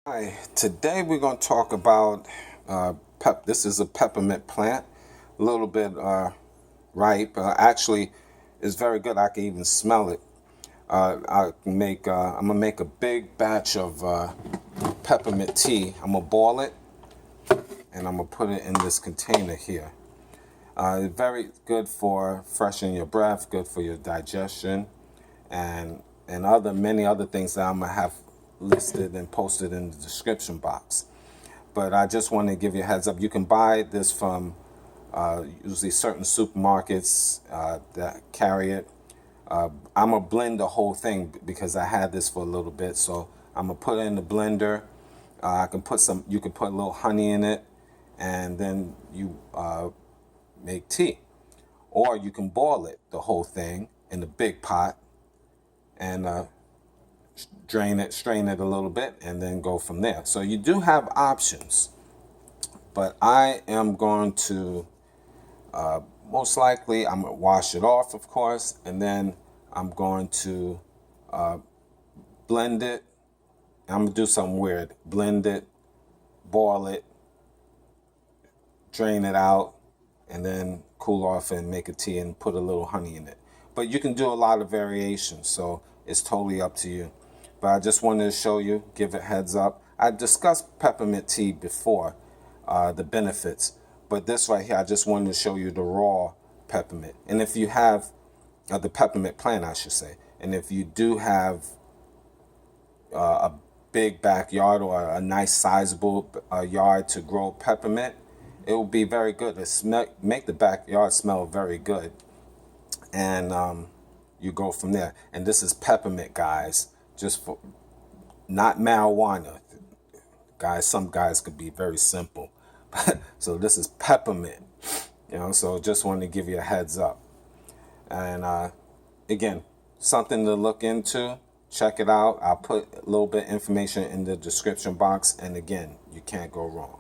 Hi, today we're going to talk about this is a peppermint plant, a little bit ripe. Actually, it's very good. I can even smell it. I'm gonna make a big batch of peppermint tea. I'm gonna boil it, and I'm gonna put it in this container here. Very good for freshening your breath, good for your digestion, and many other things that I'm gonna have listed and posted in the description box. But I just want to give you a heads up. You can buy this from usually certain supermarkets that carry it. I'm gonna blend the whole thing because I had this for a little bit, so I'm gonna put it in the blender. I can put some. You can put a little honey in it, and then you make tea, or you can boil it, the whole thing, in a big pot, and strain it a little bit, and then go from there. So you do have options, but I am going to most likely I'm gonna wash it off, of course, and then I'm going to blend it. I'm gonna do something weird. Blend it, boil it, drain it out, and then cool off and make a tea and put a little honey in it. But you can do a lot of variations, so it's totally up to you. But I just wanted to show you, give it heads up. I discussed peppermint tea before, the benefits, but this right here, I just wanted to show you the raw peppermint. And if you have the peppermint plant, I should say, and if you do have a big backyard or a nice sizable yard to grow peppermint, it will be very good. Make the backyard smell very good, and you go from there. And this is peppermint, guys, just for not marijuana, guys. Some guys could be very simple, so this is peppermint. So just wanted to give you a heads up, and again, something to look into. Check it out. I'll put a little bit of information in the description box, and again, you can't go wrong.